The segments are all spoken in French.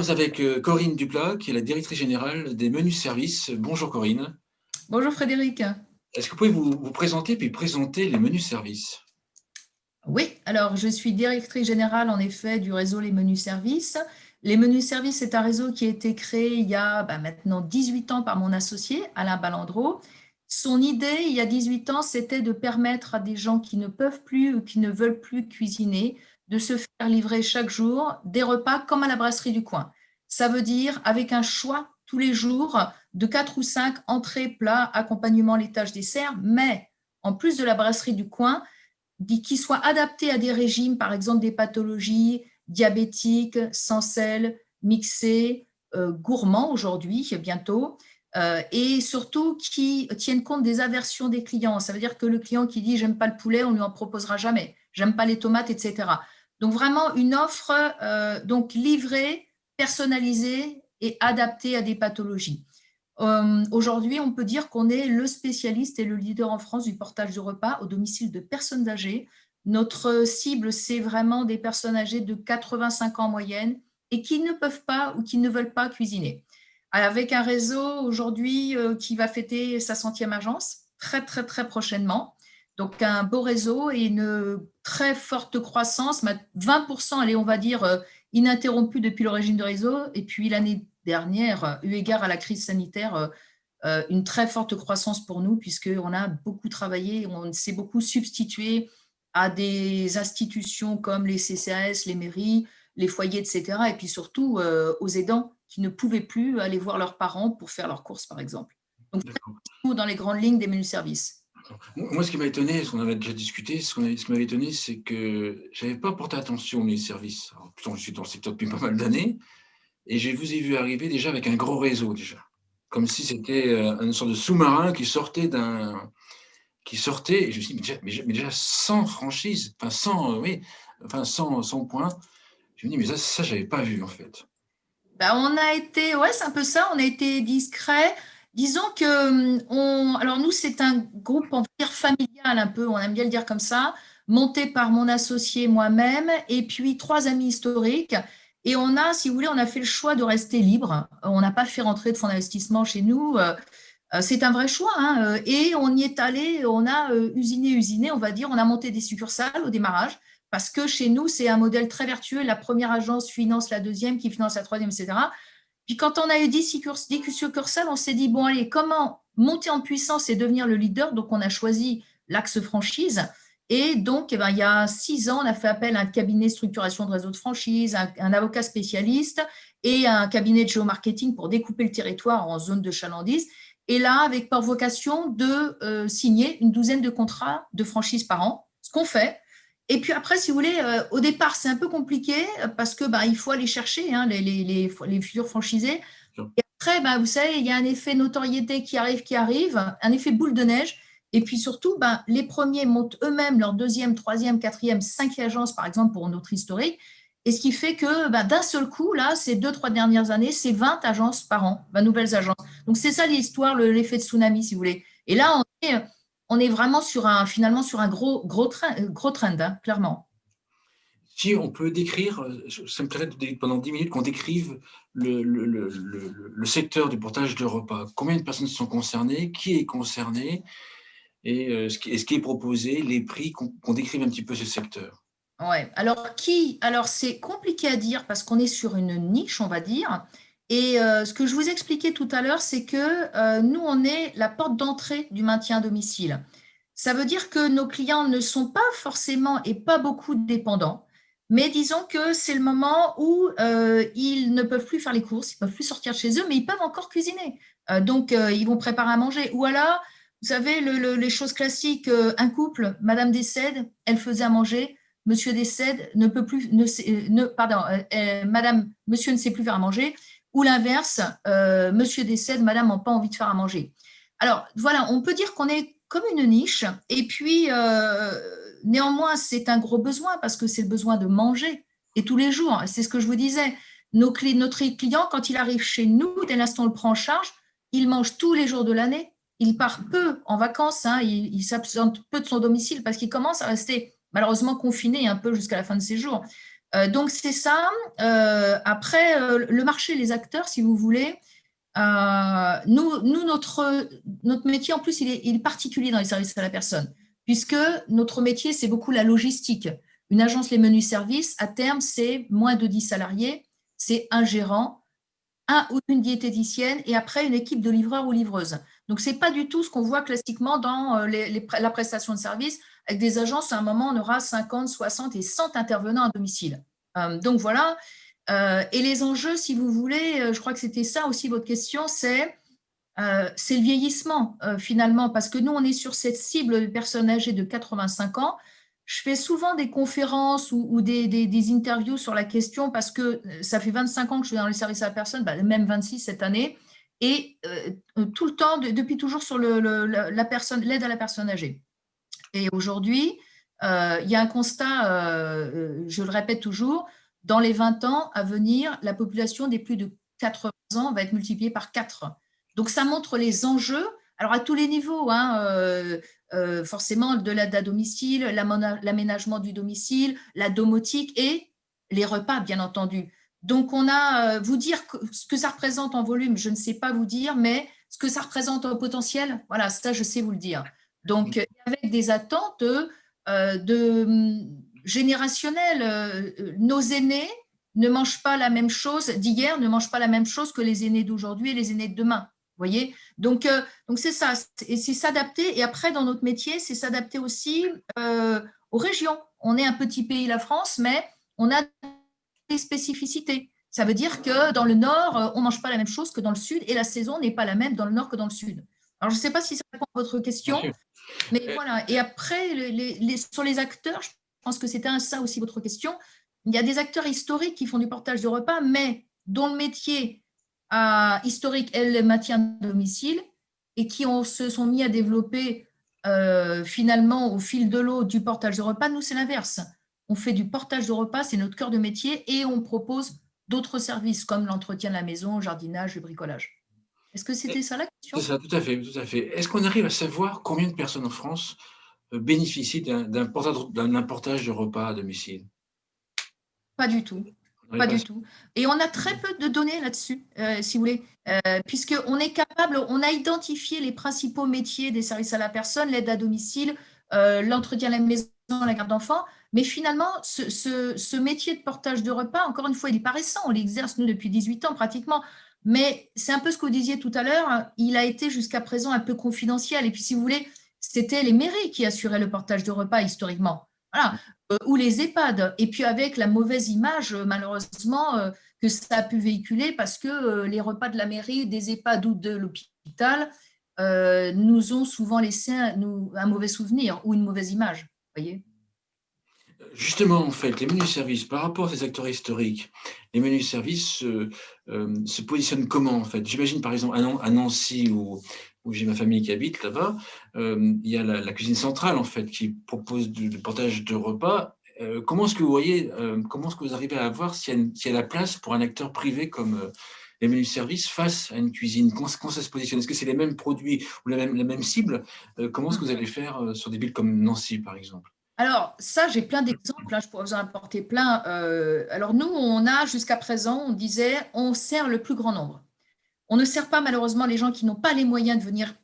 sommes avec Corinne Duplat, qui est la directrice générale des menus services. Bonjour Corinne. Bonjour Frédéric. Est-ce que vous pouvez vous présenter puis présenter les menus services? Oui, alors je suis directrice générale en effet du réseau Les Menus Services. Les Menus Services, c'est un réseau qui a été créé il y a maintenant 18 ans par mon associé Alain Ballandreau. Son idée, il y a 18 ans, c'était de permettre à des gens qui ne peuvent plus ou qui ne veulent plus cuisiner de se faire livrer chaque jour des repas comme à la brasserie du coin. Ça veut dire avec un choix tous les jours de 4 ou 5 entrées, plats, accompagnement, laitage, dessert, mais en plus de la brasserie du coin, qui soit adapté à des régimes, par exemple des pathologies diabétiques, sans sel, mixées, gourmands aujourd'hui, bientôt, et surtout qui tiennent compte des aversions des clients. Ça veut dire que le client qui dit « j'aime pas le poulet », on ne lui en proposera jamais. « J'aime pas les tomates », etc. Donc vraiment une offre donc livrée, personnalisée et adaptée à des pathologies. Aujourd'hui, on peut dire qu'on est le spécialiste et le leader en France du portage de repas au domicile de personnes âgées. Notre cible, c'est vraiment des personnes âgées de 85 ans en moyenne et qui ne peuvent pas ou qui ne veulent pas cuisiner. Avec un réseau aujourd'hui qui va fêter sa 100e agence très prochainement. Donc un beau réseau et une très forte croissance, 20%, allez, on va dire, ininterrompue depuis l'origine du réseau. Et puis l'année dernière, eu égard à la crise sanitaire, une très forte croissance pour nous, puisqu'on a beaucoup travaillé, on s'est beaucoup substitué à des institutions comme les CCAS, les mairies, les foyers, etc. Et puis surtout aux aidants qui ne pouvaient plus aller voir leurs parents pour faire leurs courses, par exemple. Donc, dans les grandes lignes des menus services. Moi, ce qui m'a étonné, ce qu'on avait déjà discuté, ce qui m'avait étonné, c'est que je n'avais pas porté attention aux menus services. Alors, pourtant, je suis dans le secteur depuis pas mal d'années, et je vous ai vu arriver déjà avec un gros réseau, déjà. Comme si c'était une sorte de sous-marin qui sortait, et je me suis dit, mais déjà sans franchise, enfin sans, oui, enfin sans point. Je me dis, mais ça je n'avais pas vu en fait. On a été, ouais, c'est un peu ça, on a été discret. Disons que, alors nous, c'est un groupe, on va dire, familial un peu, on aime bien le dire comme ça, monté par mon associé, moi-même, et puis 3 amis historiques. Et on a, si vous voulez, on a fait le choix de rester libre. On n'a pas fait rentrer de fonds d'investissement chez nous. C'est un vrai choix, hein. Et on y est allé, on a usiné, on va dire, on a monté des succursales au démarrage, parce que chez nous, c'est un modèle très vertueux. La première agence finance la deuxième, qui finance la troisième, etc. Puis quand on a eu 10 succursales, on s'est dit, bon, allez, comment monter en puissance et devenir le leader? Donc, on a choisi l'axe franchise. Et donc, il y a 6 ans, on a fait appel à un cabinet de structuration de réseau de franchise, un avocat spécialiste et un cabinet de géomarketing pour découper le territoire en zone de chalandise. Et là, avec pour vocation de signer une douzaine de contrats de franchise par an, ce qu'on fait. Et puis après, si vous voulez, au départ, c'est un peu compliqué parce que il faut aller chercher les futurs franchisés. Et après, vous savez, il y a un effet notoriété qui arrive, un effet boule de neige. Et puis surtout, les premiers montent eux-mêmes leur deuxième, troisième, quatrième, cinquième agence, par exemple, pour notre historique. Et ce qui fait que d'un seul coup, là, ces 2-3 dernières années, c'est 20 agences par an, nouvelles agences. Donc, c'est ça l'histoire, l'effet de tsunami, si vous voulez. Et là, on est vraiment finalement sur un gros trend, hein, clairement. Si on peut décrire, ça me plairait pendant 10 minutes qu'on décrive le secteur du portage de repas. Combien de personnes sont concernées? Qui est concerné? Et ce qui est proposé, les prix, qu'on décrive un petit peu ce secteur. Ouais. Alors c'est compliqué à dire parce qu'on est sur une niche, on va dire. Et ce que je vous expliquais tout à l'heure, c'est que nous, on est la porte d'entrée du maintien à domicile. Ça veut dire que nos clients ne sont pas forcément et pas beaucoup dépendants, mais disons que c'est le moment où ils ne peuvent plus faire les courses, ils ne peuvent plus sortir de chez eux, mais ils peuvent encore cuisiner. Donc, ils vont préparer à manger. Ou alors, vous savez, les choses classiques, un couple, madame décède, elle faisait à manger, monsieur décède, ne peut plus, pardon, madame, monsieur ne sait plus faire à manger, ou l'inverse, monsieur décède, madame n'a pas envie de faire à manger. Alors, voilà, on peut dire qu'on est comme une niche, et puis néanmoins, c'est un gros besoin parce que c'est le besoin de manger, et tous les jours, c'est ce que je vous disais. Notre client, quand il arrive chez nous, dès l'instant où on le prend en charge, il mange tous les jours de l'année, il part peu en vacances, hein, il s'absente peu de son domicile parce qu'il commence à rester malheureusement confiné un peu jusqu'à la fin de ses jours. Donc, c'est ça. Après, le marché, les acteurs, si vous voulez, notre métier, en plus, il est particulier dans les services à la personne, puisque notre métier, c'est beaucoup la logistique. Une agence, les menus services, à terme, c'est moins de 10 salariés, c'est un gérant, un ou une diététicienne et après une équipe de livreurs ou livreuses. Donc, ce n'est pas du tout ce qu'on voit classiquement dans la prestation de service. Avec des agences, à un moment, on aura 50, 60 et 100 intervenants à domicile. Donc, voilà. Et les enjeux, si vous voulez, je crois que c'était ça aussi votre question, c'est le vieillissement finalement, parce que nous, on est sur cette cible de personnes âgées de 85 ans. Je fais souvent des conférences ou des interviews sur la question parce que ça fait 25 ans que je suis dans le service à la personne, même 26 cette année, et tout le temps, depuis toujours sur l'aide à la personne âgée. Et aujourd'hui, il y a un constat, je le répète toujours, dans les 20 ans à venir, la population des plus de 80 ans va être multipliée par 4. Donc, ça montre les enjeux, alors à tous les niveaux, forcément de l'aide à domicile, l'aménagement du domicile, la domotique et les repas, bien entendu. Donc, on a, vous dire ce que ça représente en volume, je ne sais pas vous dire, mais ce que ça représente en potentiel, voilà, ça, je sais vous le dire. Donc, avec des attentes générationnelles, nos aînés ne mangent pas la même chose d'hier, ne mangent pas la même chose que les aînés d'aujourd'hui et les aînés de demain. Vous voyez, donc c'est ça, et c'est s'adapter. Et après, dans notre métier, c'est s'adapter aussi aux régions. On est un petit pays, la France, mais on a des spécificités. Ça veut dire que dans le Nord, on ne mange pas la même chose que dans le Sud, et la saison n'est pas la même dans le Nord que dans le Sud. Alors, je ne sais pas si ça répond à votre question, mais voilà. Et après, sur les acteurs, je pense que c'était ça aussi votre question. Il y a des acteurs historiques qui font du portage de repas, mais dont le métier historique est le maintien de domicile et qui se sont mis à développer finalement au fil de l'eau du portage de repas. Nous, c'est l'inverse. On fait du portage de repas, c'est notre cœur de métier, et on propose d'autres services comme l'entretien de la maison, le jardinage, le bricolage. Est-ce que c'était ça la question? C'est ça, tout à fait, tout à fait. Est-ce qu'on arrive à savoir combien de personnes en France bénéficient d'un portage de repas à domicile? Pas du tout. Pas du tout. Et on a très peu de données là-dessus, si vous voulez, puisqu'on est capable, on a identifié les principaux métiers des services à la personne, l'aide à domicile, l'entretien à la maison, la garde d'enfants. Mais finalement, ce métier de portage de repas, encore une fois, il n'est pas récent, on l'exerce, nous, depuis 18 ans pratiquement. Mais c'est un peu ce que vous disiez tout à l'heure, il a été jusqu'à présent un peu confidentiel. Et puis, si vous voulez, c'était les mairies qui assuraient le portage de repas historiquement. Voilà. Ou les EHPAD. Et puis avec la mauvaise image, malheureusement, que ça a pu véhiculer parce que les repas de la mairie, des EHPAD ou de l'hôpital nous ont souvent laissé un mauvais souvenir ou une mauvaise image. Voyez. Justement, en fait, les menus services, par rapport à ces acteurs historiques, les menus services se positionnent comment, en fait? J'imagine, par exemple, à Nancy, où j'ai ma famille qui habite là-bas, il y a la cuisine centrale, en fait, qui propose du portage de repas. Comment est-ce que vous voyez, comment est-ce que vous arrivez à voir s'il y a la place pour un acteur privé comme les menus services face à une cuisine? Comment ça se positionne? Est-ce que c'est les mêmes produits ou la même cible? Comment est-ce que vous allez faire sur des villes comme Nancy, par exemple? Alors, ça, j'ai plein d'exemples, je pourrais vous en apporter plein. Alors, nous, on a jusqu'à présent, on disait, on sert le plus grand nombre. On ne sert pas malheureusement les gens qui n'ont pas les moyens de venir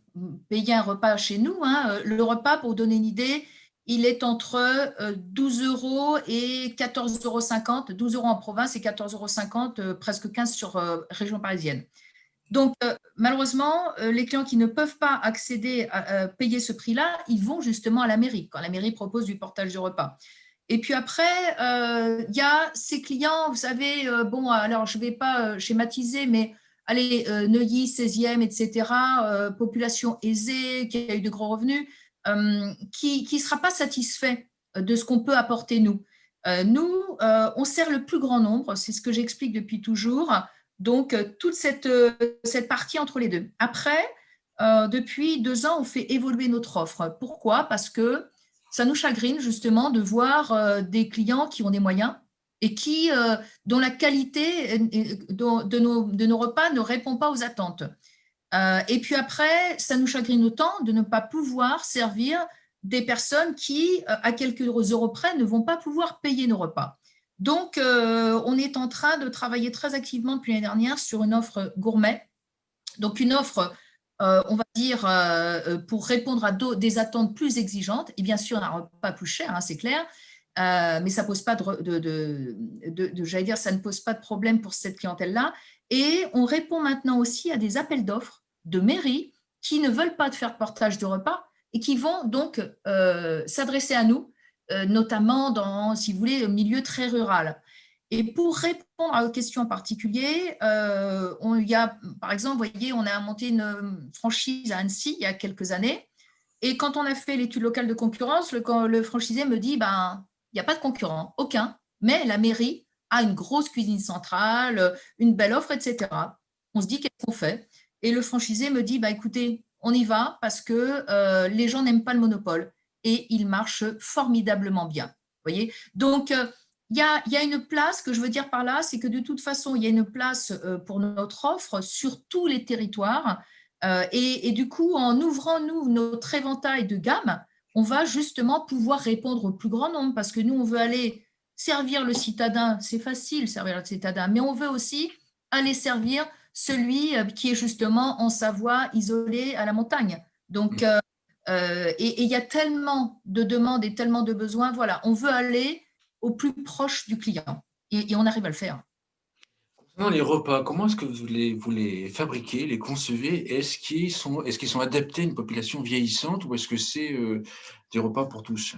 payer un repas chez nous. Le repas, pour vous donner une idée, il est entre 12 euros et 14,50 €. 12 € en province et 14,50 €, presque 15 sur région parisienne. Donc, malheureusement, les clients qui ne peuvent pas accéder à payer ce prix-là, ils vont justement à la mairie, quand la mairie propose du portage de repas. Et puis après, il y a ces clients, vous savez, bon, alors je ne vais pas schématiser, mais allez, Neuilly, 16e, etc., population aisée, qui a eu de gros revenus, qui ne sera pas satisfait de ce qu'on peut apporter nous. Nous, on sert le plus grand nombre, c'est ce que j'explique depuis toujours. Donc, toute cette partie entre les deux. Après, depuis 2 ans, on fait évoluer notre offre. Pourquoi? Parce que ça nous chagrine justement de voir des clients qui ont des moyens et dont la qualité de nos repas ne répond pas aux attentes. Et puis après, ça nous chagrine autant de ne pas pouvoir servir des personnes qui, à quelques euros près, ne vont pas pouvoir payer nos repas. Donc, on est en train de travailler très activement depuis l'année dernière sur une offre gourmet. Donc, une offre, on va dire, pour répondre à des attentes plus exigeantes. Et bien sûr, un repas plus cher, hein, c'est clair. Mais ça pose pas j'allais dire, ça ne pose pas de problème pour cette clientèle-là. Et on répond maintenant aussi à des appels d'offres de mairies qui ne veulent pas faire de partage de repas et qui vont donc s'adresser à nous, notamment dans, si vous voulez, le milieu très rural. Et pour répondre à vos questions en particulier, il y a, par exemple, vous voyez, on a monté une franchise à Annecy il y a quelques années. Et quand on a fait l'étude locale de concurrence, le franchisé me dit, ben, il n'y a pas de concurrent, aucun, mais la mairie a une grosse cuisine centrale, une belle offre, etc. On se dit, qu'est-ce qu'on fait? Et le franchisé me dit, bah, écoutez, on y va parce que les gens n'aiment pas le monopole et il marche formidablement bien. Vous voyez? Donc, il y a une place, que je veux dire par là, c'est que de toute façon, il y a une place pour notre offre sur tous les territoires. Et du coup, en ouvrant, nous, notre éventail de gamme, on va justement pouvoir répondre au plus grand nombre parce que nous, on veut aller servir le citadin. C'est facile, servir le citadin, mais on veut aussi aller servir celui qui est justement en Savoie, isolé à la montagne. Donc, et il y a tellement de demandes et tellement de besoins. Voilà, on veut aller au plus proche du client et on arrive à le faire. Concernant les repas, comment est-ce que vous les fabriquez, les concevez? Est-ce qu'ils sont adaptés à une population vieillissante ou est-ce que c'est des repas pour tous?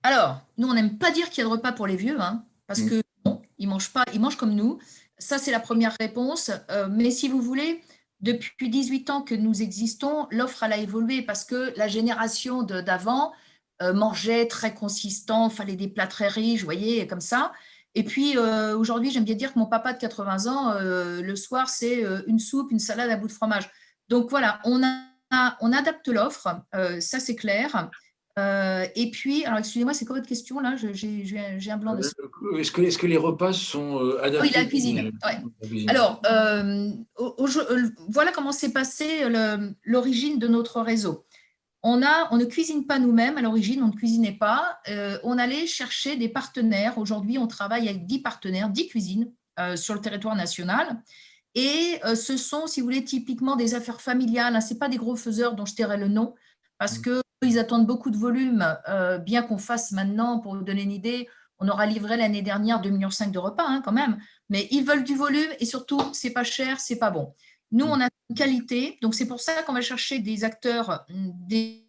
Alors, nous, on n'aime pas dire qu'il y a de repas pour les vieux, hein, parce Mm. que non, ils mangent pas, ils mangent comme nous. Ça, c'est la première réponse. Mais si vous voulez, depuis 18 ans que nous existons, l'offre, elle a évolué parce que la génération d'avant mangeait très consistant, fallait des plats très riches, vous voyez, comme ça. Et puis, aujourd'hui, j'aime bien dire que mon papa de 80 ans, le soir, c'est une soupe, une salade à bout de fromage. Donc, voilà, on adapte l'offre, ça, c'est clair. Et puis, alors excusez-moi, c'est quoi votre question là? J'ai un blanc de. Est-ce que les repas sont Ah oui, adaptés la pour cuisine. Ouais. la cuisine? Alors, voilà comment s'est passée l'origine de notre réseau. On ne cuisine pas nous-mêmes. À l'origine, on ne cuisinait pas. On allait chercher des partenaires. Aujourd'hui, on travaille avec 10 partenaires, 10 cuisines sur le territoire national. Et ce sont, si vous voulez, typiquement des affaires familiales, hein. Ce n'est pas des gros faiseurs dont je tairai le nom, parce qu'ils attendent beaucoup de volume, bien qu'on fasse maintenant, pour vous donner une idée, on aura livré l'année dernière 2,5 millions de repas, hein, quand même. Mais ils veulent du volume et surtout, ce n'est pas cher, ce n'est pas bon. Nous, on a une qualité, donc c'est pour ça qu'on va chercher des acteurs, des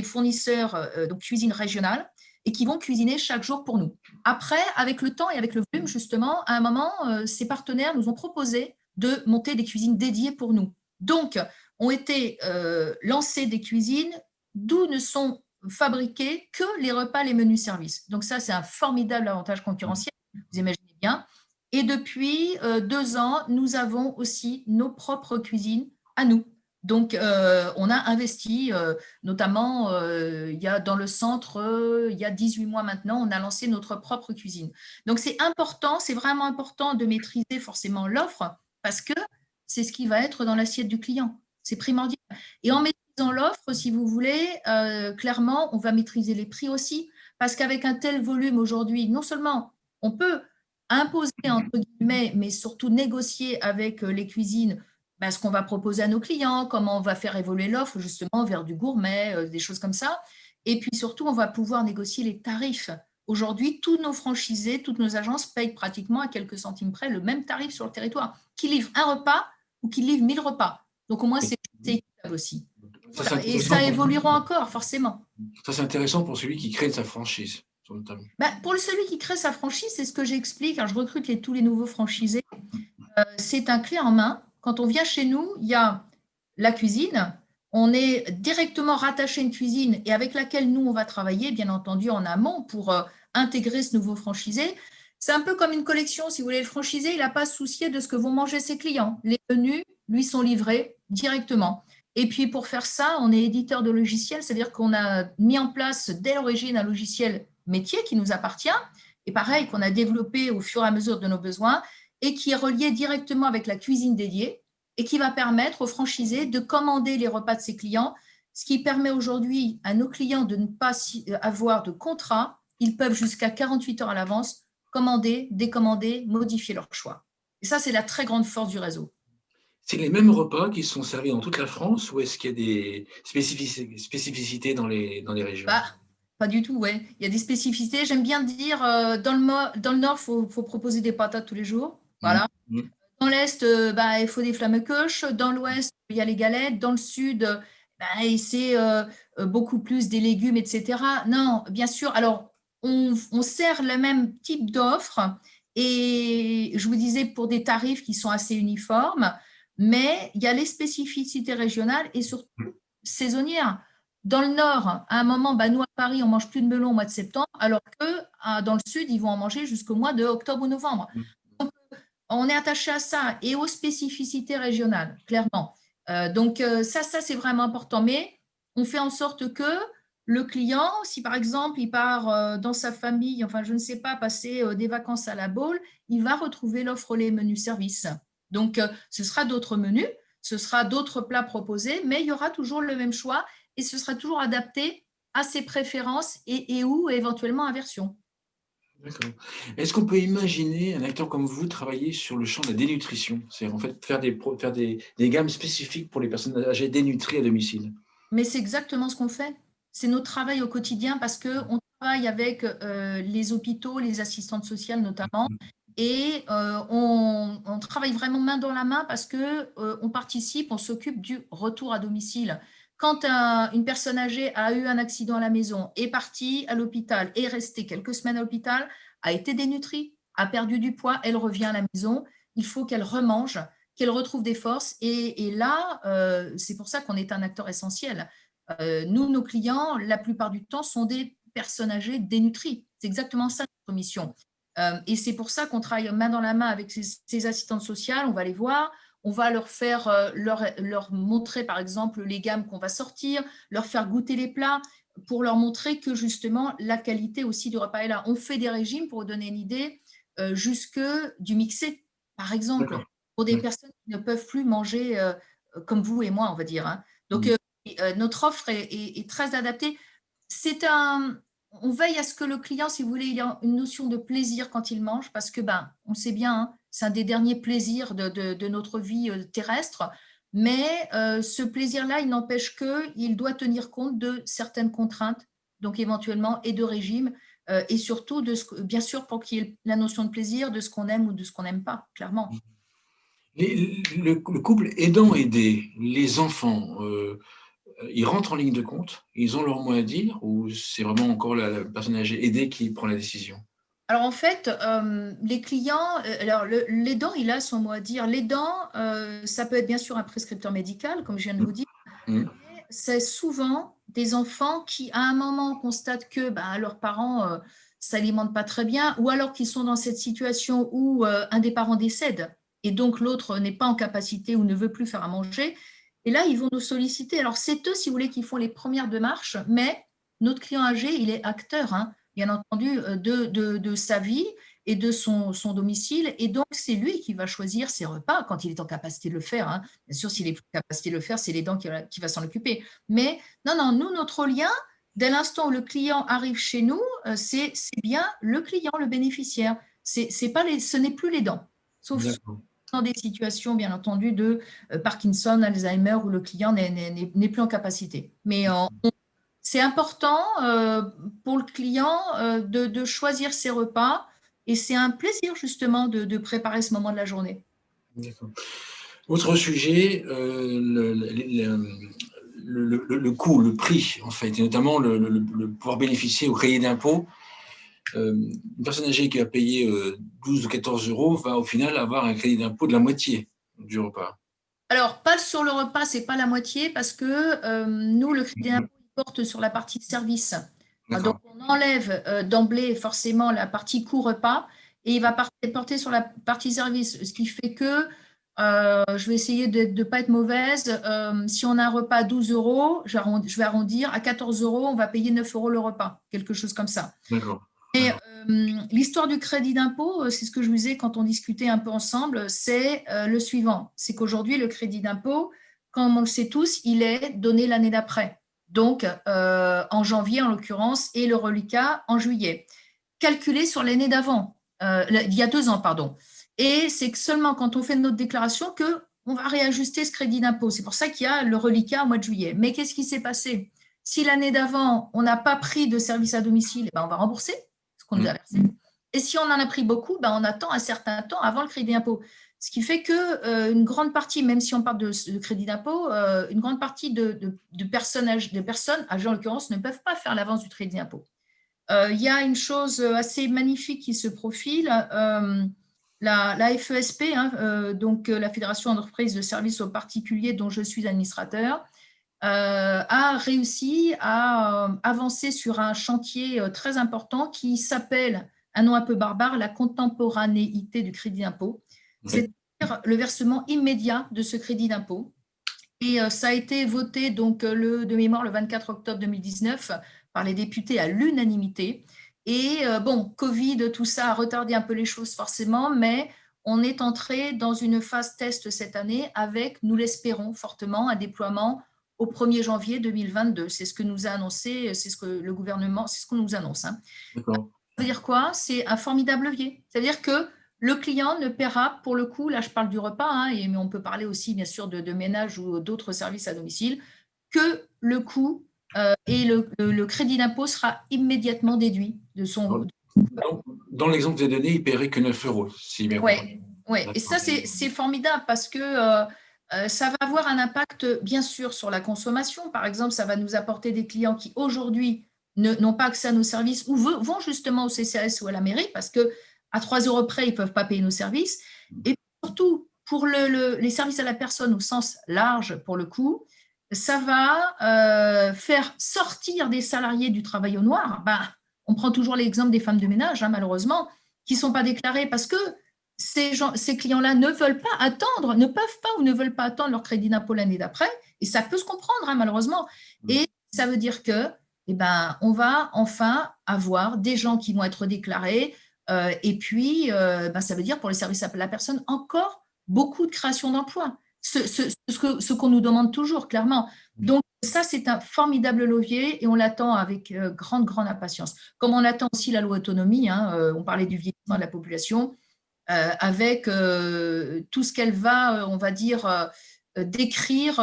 fournisseurs, donc cuisine régionale, et qui vont cuisiner chaque jour pour nous. Après, avec le temps et avec le volume, justement, à un moment, ces partenaires nous ont proposé de monter des cuisines dédiées pour nous. Donc, ont été lancées des cuisines d'où ne sont fabriqués que les repas, les menus services. Donc ça, c'est un formidable avantage concurrentiel, vous imaginez bien. Et depuis 2 ans, nous avons aussi nos propres cuisines à nous. Donc, on a investi, notamment, il y a dans le centre, il y a 18 mois maintenant, on a lancé notre propre cuisine. Donc, c'est important, c'est vraiment important de maîtriser forcément l'offre parce que c'est ce qui va être dans l'assiette du client. C'est primordial. Et en maîtrisant l'offre, si vous voulez, clairement, on va maîtriser les prix aussi parce qu'avec un tel volume aujourd'hui, non seulement on peut imposer, entre guillemets, mais surtout négocier avec les cuisines ce qu'on va proposer à nos clients, comment on va faire évoluer l'offre justement vers du gourmet, des choses comme ça. Et puis surtout, on va pouvoir négocier les tarifs. Aujourd'hui, tous nos franchisés, toutes nos agences payent pratiquement à quelques centimes près le même tarif sur le territoire, qui livre un repas ou qui livre 1000 repas. Donc au moins, c'est équitable aussi. Voilà. Et ça évoluera encore, forcément. Ça, c'est intéressant pour celui qui crée sa franchise. Pour celui qui crée sa franchise, c'est ce que j'explique. Je recrute tous les nouveaux franchisés. C'est un clé en main. Quand on vient chez nous, il y a la cuisine. On est directement rattaché à une cuisine et avec laquelle nous, on va travailler, bien entendu, en amont pour intégrer ce nouveau franchisé. C'est un peu comme une collection, si vous voulez. Le franchisé, il n'a pas à se soucier de ce que vont manger ses clients. Les menus, lui, sont livrés directement. Et puis, pour faire ça, on est éditeur de logiciels, c'est-à-dire qu'on a mis en place dès l'origine un logiciel métier qui nous appartient et pareil, qu'on a développé au fur et à mesure de nos besoins et qui est relié directement avec la cuisine dédiée et qui va permettre aux franchisés de commander les repas de ses clients, ce qui permet aujourd'hui à nos clients de ne pas avoir de contrat ils peuvent jusqu'à 48 heures à l'avance commander, décommander, modifier leur choix. Et ça, c'est la très grande force du réseau. C'est les mêmes repas qui sont servis dans toute la France ou est-ce qu'il y a des spécificités dans les régions? Bah, pas du tout, ouais. Il y a des spécificités. J'aime bien dire, dans le nord, faut proposer des patates tous les jours. Mmh. Voilà. Mmh. Dans l'est, bah, il faut des flammekueche. Dans l'ouest, il y a les galettes. Dans le sud, bah, c'est beaucoup plus des légumes, etc. Non, bien sûr. Alors, on sert le même type d'offre et je vous disais pour des tarifs qui sont assez uniformes, mais il y a les spécificités régionales et surtout saisonnières. Dans le nord, à un moment, bah, nous à Paris, on mange plus de melon au mois de septembre, alors que dans le sud, ils vont en manger jusqu'au mois de octobre ou novembre. Mmh. On est attaché à ça et aux spécificités régionales, clairement. Donc, ça c'est vraiment important. Mais on fait en sorte que le client, si par exemple, il part dans sa famille, enfin, je ne sais pas, passer des vacances à la Baule, il va retrouver l'offre les menus services. Donc, ce sera d'autres menus, ce sera d'autres plats proposés, mais il y aura toujours le même choix et ce sera toujours adapté à ses préférences et ou éventuellement inversion. D'accord. Est-ce qu'on peut imaginer un acteur comme vous travailler sur le champ de la dénutrition? C'est-à-dire, en fait, faire des gammes spécifiques pour les personnes âgées dénutries à domicile? Mais c'est exactement ce qu'on fait. C'est notre travail au quotidien parce qu'on travaille avec les hôpitaux, les assistantes sociales notamment, et on travaille vraiment main dans la main parce qu'on participe, on s'occupe du retour à domicile. Quand une personne âgée a eu un accident à la maison, est partie à l'hôpital, est restée quelques semaines à l'hôpital, a été dénutrie, a perdu du poids, elle revient à la maison, il faut qu'elle remange, qu'elle retrouve des forces. Et là, c'est pour ça qu'on est un acteur essentiel. Nous, nos clients, la plupart du temps, sont des personnes âgées dénutries. C'est exactement ça notre mission. Et c'est pour ça qu'on travaille main dans la main avec ces assistantes sociales. On va les voir, on va leur faire leur montrer par exemple les gammes qu'on va sortir, leur faire goûter les plats pour leur montrer que justement la qualité aussi du repas est là. On fait des régimes, pour vous donner une idée, jusque du mixé, par exemple, D'accord. pour des Mmh. personnes qui ne peuvent plus manger comme vous et moi, on va dire, hein. Donc, Mmh. notre offre est très adaptée. C'est on veille à ce que le client, si vous voulez, il ait une notion de plaisir quand il mange, parce que, ben, on sait bien, hein, c'est un des derniers plaisirs de notre vie terrestre. Mais ce plaisir-là, il n'empêche qu'il doit tenir compte de certaines contraintes, donc éventuellement, et de régime, et surtout, bien sûr, pour qu'il y ait la notion de plaisir, de ce qu'on aime ou de ce qu'on n'aime pas, clairement. Le couple aidant-aidé, les enfants, ils rentrent en ligne de compte? Ils ont leur mot à dire ou c'est vraiment encore la personne âgée aidée qui prend la décision? Alors en fait, les clients, alors l'aidant, il a son mot à dire. L'aidant, ça peut être bien sûr un prescripteur médical, comme je viens de Mmh. vous dire, Mmh. mais c'est souvent des enfants qui, à un moment, constatent que ben, leurs parents s'alimentent pas très bien, ou alors qu'ils sont dans cette situation où un des parents décède, et donc l'autre n'est pas en capacité ou ne veut plus faire à manger. Et là, ils vont nous solliciter. Alors c'est eux, si vous voulez, qui font les premières démarches, mais notre client âgé, il est acteur, hein, bien entendu, de sa vie et de son domicile. Et donc, c'est lui qui va choisir ses repas quand il est en capacité de le faire, hein. Bien sûr, s'il est en capacité de le faire, c'est l'aidant qui va s'en occuper. Mais non, non, nous, notre lien, dès l'instant où le client arrive chez nous, c'est bien le client, le bénéficiaire. C'est pas ce n'est plus l'aidant. Sauf D'accord. dans des situations, bien entendu, de Parkinson, Alzheimer, où le client n'est plus en capacité. Mais c'est important pour le client de choisir ses repas et c'est un plaisir justement de préparer ce moment de la journée. D'accord. Autre sujet, le coût, le prix, en fait, et notamment le pouvoir bénéficier au crédit d'impôt. Une personne âgée qui a payé 12 ou 14 euros va au final avoir un crédit d'impôt de la moitié du repas. Alors, pas sur le repas, c'est pas la moitié parce que nous, le crédit d'impôt, il porte sur la partie service. Donc, D'accord. on enlève d'emblée forcément la partie coût repas et il va porter sur la partie service, ce qui fait que je vais essayer de ne pas être mauvaise. Si on a un repas à 12 euros, je vais arrondir à 14 euros, on va payer 9 euros le repas, quelque chose comme ça. D'accord. Et l'histoire du crédit d'impôt, c'est ce que je vous disais quand on discutait un peu ensemble, c'est le suivant. C'est qu'aujourd'hui, le crédit d'impôt, comme on le sait tous, il est donné l'année d'après. donc en janvier en l'occurrence, et le reliquat en juillet, calculé sur l'année d'avant, il y a 2 ans, pardon. Et c'est que seulement quand on fait notre déclaration qu'on va réajuster ce crédit d'impôt. C'est pour ça qu'il y a le reliquat au mois de juillet. Mais qu'est-ce qui s'est passé? Si l'année d'avant, on n'a pas pris de service à domicile, on va rembourser ce qu'on nous a versé. Et si on en a pris beaucoup, on attend un certain temps avant le crédit d'impôt. Ce qui fait qu'une grande partie, même si on parle de crédit d'impôt, une grande partie de personnes âgées, en l'occurrence, ne peuvent pas faire l'avance du crédit d'impôt. Il y a une chose assez magnifique qui se profile. La FESP, donc la Fédération d'entreprises de services aux particuliers dont je suis administrateur, a réussi à avancer sur un chantier très important qui s'appelle, un nom un peu barbare, la contemporanéité du crédit d'impôt, c'est-à-dire le versement immédiat de ce crédit d'impôt. Et ça a été voté donc de mémoire le 24 octobre 2019 par les députés à l'unanimité. Et Covid, tout ça a retardé un peu les choses forcément, mais on est entré dans une phase test cette année avec, nous l'espérons fortement, un déploiement au 1er janvier 2022. C'est ce que nous a annoncé, c'est ce que le gouvernement, c'est ce qu'on nous annonce. D'accord. Ça veut dire quoi? C'est un formidable levier. C'est-à-dire que le client ne paiera, pour le coup, là je parle du repas, mais on peut parler aussi bien sûr de ménage ou d'autres services à domicile, que le coût et le crédit d'impôt sera immédiatement déduit de son… Dans l'exemple que vous avez donné, il ne paierait que 9 euros, si bien compris. Oui, et ça c'est formidable parce que ça va avoir un impact bien sûr sur la consommation. Par exemple, ça va nous apporter des clients qui aujourd'hui n'ont pas accès à nos services ou vont justement au CCAS ou à la mairie parce qu'à 3 euros près, ils ne peuvent pas payer nos services. Et surtout, pour les services à la personne au sens large, pour le coup, ça va faire sortir des salariés du travail au noir. On prend toujours l'exemple des femmes de ménage, malheureusement, qui ne sont pas déclarées parce que ces clients-là ne veulent pas attendre, ne peuvent pas ou ne veulent pas attendre leur crédit d'impôt l'année d'après. Et ça peut se comprendre, malheureusement. Et ça veut dire que on va enfin avoir des gens qui vont être déclarés. Et puis, ça veut dire pour les services à la personne, encore beaucoup de création d'emplois. Ce qu'on nous demande toujours, clairement. Donc, ça, c'est un formidable levier et on l'attend avec grande, grande impatience. Comme on attend aussi la loi autonomie, on parlait du vieillissement de la population, avec tout ce qu'elle va, on va dire, décrire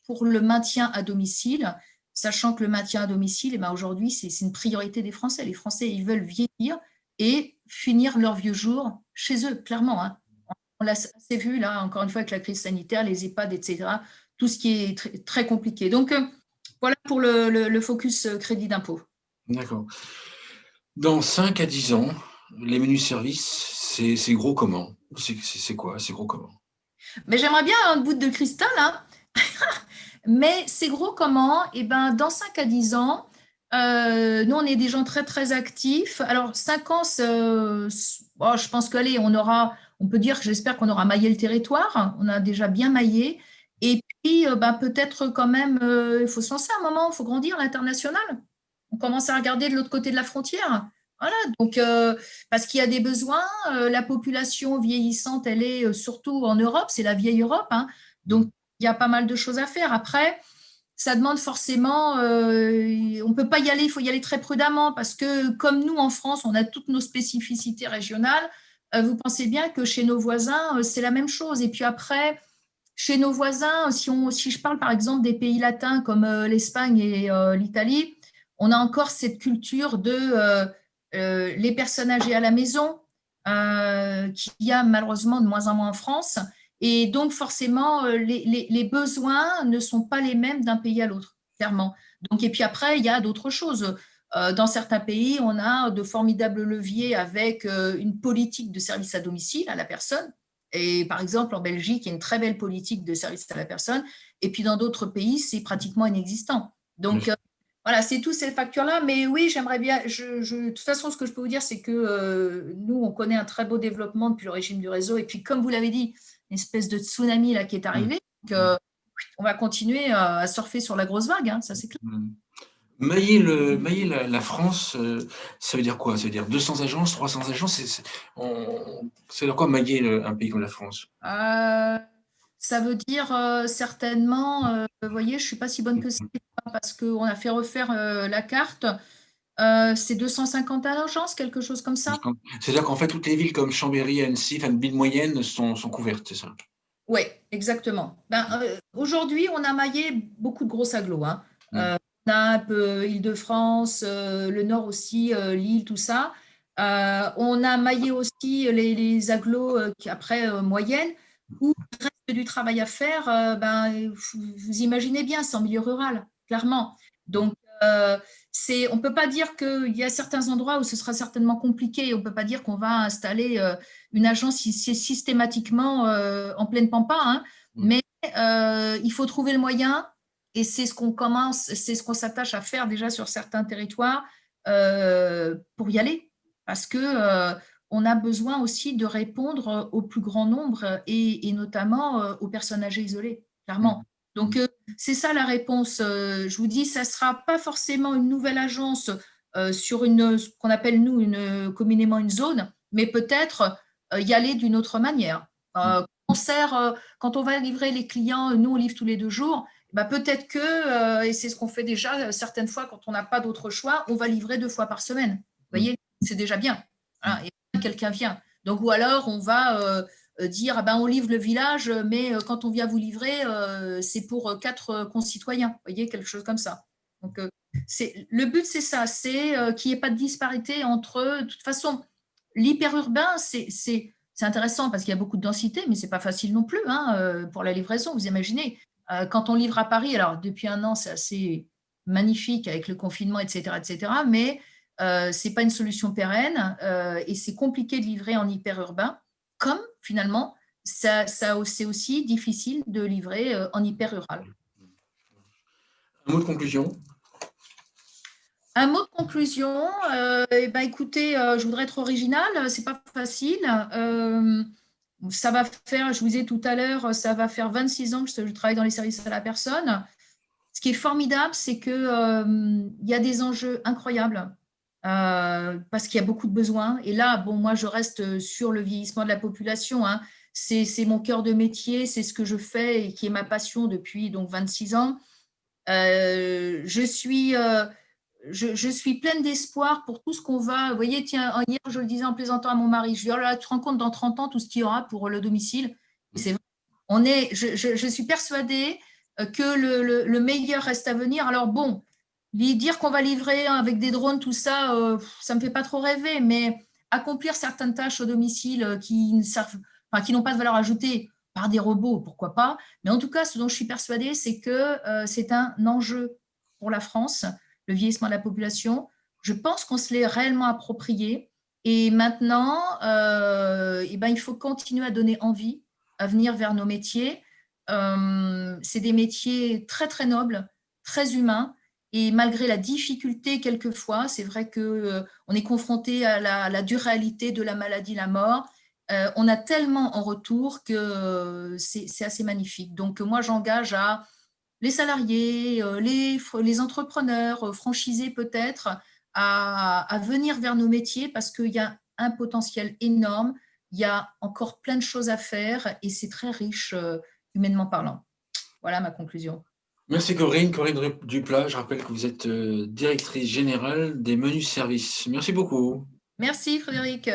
pour le maintien à domicile, sachant que le maintien à domicile, aujourd'hui, c'est une priorité des Français. Les Français, ils veulent vieillir et finir leurs vieux jours chez eux, clairement. On l'a assez vu, là, encore une fois, avec la crise sanitaire, les EHPAD, etc., tout ce qui est très, très compliqué. Donc, voilà pour le focus crédit d'impôt. D'accord. Dans 5 à 10 ans, les menus services, c'est gros comment? C'est quoi? C'est gros comment? Mais j'aimerais bien un bout de cristal, mais c'est gros comment? Dans 5 à 10 ans, nous, on est des gens très, très actifs. Alors, 5 ans, je pense qu'allez, on peut dire que j'espère qu'on aura maillé le territoire. On a déjà bien maillé. Et puis, peut-être quand même, il faut se lancer un moment, il faut grandir à l'international. On commence à regarder de l'autre côté de la frontière. Voilà, donc, parce qu'il y a des besoins. La population vieillissante, elle est surtout en Europe, c'est la vieille Europe. Donc, il y a pas mal de choses à faire. Après, ça demande forcément, on ne peut pas y aller, il faut y aller très prudemment parce que comme nous en France, on a toutes nos spécificités régionales, vous pensez bien que chez nos voisins, c'est la même chose. Et puis après, chez nos voisins, si je parle par exemple des pays latins comme l'Espagne et l'Italie, on a encore cette culture de les personnes âgées à la maison, qu'il y a malheureusement de moins en moins en France. Et donc, forcément, les besoins ne sont pas les mêmes d'un pays à l'autre, clairement. Donc, et puis après, il y a d'autres choses. Dans certains pays, on a de formidables leviers avec une politique de service à domicile à la personne. Et par exemple, en Belgique, il y a une très belle politique de service à la personne. Et puis dans d'autres pays, c'est pratiquement inexistant. Donc, voilà, c'est tous ces facteurs-là. Mais oui, j'aimerais bien. De toute façon, ce que je peux vous dire, c'est que nous, on connaît un très beau développement depuis le régime du réseau. Et puis, comme vous l'avez dit, une espèce de tsunami là, qui est arrivé. Donc, on va continuer à surfer sur la grosse vague, ça c'est clair. Mailler la France, ça veut dire quoi? Ça veut dire 200 agences, 300 agences? Ça veut dire quoi mailler un pays comme la France? Ça veut dire certainement, vous voyez, je ne suis pas si bonne que ça parce qu'on a fait refaire la carte. C'est 250 à l'agence, quelque chose comme ça. C'est-à-dire qu'en fait, toutes les villes comme Chambéry, Annecy, enfin, une ville moyenne sont couvertes, c'est ça? Oui, exactement. Aujourd'hui, on a maillé beaucoup de grosses agglos, hein. Mm. Naples, Île-de-France, le Nord aussi, Lille, tout ça. On a maillé aussi les agglos qui, après moyennes, où il reste du travail à faire. Vous imaginez bien, c'est en milieu rural, clairement. Donc, on ne peut pas dire qu'il y a certains endroits où ce sera certainement compliqué. On ne peut pas dire qu'on va installer une agence systématiquement en pleine pampa, hein, mais il faut trouver le moyen, et c'est ce qu'on s'attache à faire déjà sur certains territoires pour y aller, parce que on a besoin aussi de répondre au plus grand nombre et notamment aux personnes âgées isolées, clairement. Donc c'est ça la réponse. Je vous dis, ça ne sera pas forcément une nouvelle agence sur ce qu'on appelle nous communément une zone, mais peut-être y aller d'une autre manière. Quand on va livrer les clients, nous on livre tous les 2 jours, peut-être que, et c'est ce qu'on fait déjà certaines fois quand on n'a pas d'autre choix, on va livrer 2 fois par semaine. Vous voyez, c'est déjà bien. Hein, et quelqu'un vient. Donc, ou alors on va dire, on livre le village, mais quand on vient vous livrer, c'est pour 4 concitoyens. Vous voyez, quelque chose comme ça. Donc, le but, c'est ça, c'est qu'il n'y ait pas de disparité entre. De toute façon, l'hyperurbain, c'est intéressant parce qu'il y a beaucoup de densité, mais ce n'est pas facile non plus, hein, pour la livraison. Vous imaginez, quand on livre à Paris, alors depuis 1 an, c'est assez magnifique avec le confinement, etc., mais ce n'est pas une solution pérenne et c'est compliqué de livrer en hyperurbain, comme finalement, c'est aussi difficile de livrer en hyper-rural. Un mot de conclusion? Un mot de conclusion, écoutez, je voudrais être originale, c'est pas facile. Ça va faire, je vous disais tout à l'heure, ça va faire 26 ans que je travaille dans les services à la personne. Ce qui est formidable, c'est qu'il y a des enjeux incroyables parce qu'il y a beaucoup de besoins. Et là, moi, je reste sur le vieillissement de la population, hein. C'est mon cœur de métier, c'est ce que je fais et qui est ma passion depuis donc 26 ans. Je suis pleine d'espoir pour tout ce qu'on va. Vous voyez, tiens, hier, je le disais en plaisantant à mon mari, je lui dis, oh là, tu te rends compte dans 30 ans tout ce qu'il y aura pour le domicile. Et c'est vrai. Je suis persuadée que le meilleur reste à venir. Alors bon, dire qu'on va livrer avec des drones, tout ça, ça ne me fait pas trop rêver, mais accomplir certaines tâches au domicile qui n'ont pas de valeur ajoutée par des robots, pourquoi pas. Mais en tout cas, ce dont je suis persuadée, c'est que c'est un enjeu pour la France, le vieillissement de la population. Je pense qu'on se l'est réellement approprié. Et maintenant, il faut continuer à donner envie à venir vers nos métiers. C'est des métiers très, très nobles, très humains. Et malgré la difficulté, quelquefois, c'est vrai qu'on est confronté à la dure réalité de la maladie, la mort. On a tellement en retour que c'est assez magnifique. Donc, moi, j'engage les salariés, les entrepreneurs, franchisés peut-être, à venir vers nos métiers parce qu'il y a un potentiel énorme. Il y a encore plein de choses à faire et c'est très riche humainement parlant. Voilà ma conclusion. Merci Corinne Duplat. Je rappelle que vous êtes directrice générale des menus services. Merci beaucoup. Merci Frédéric.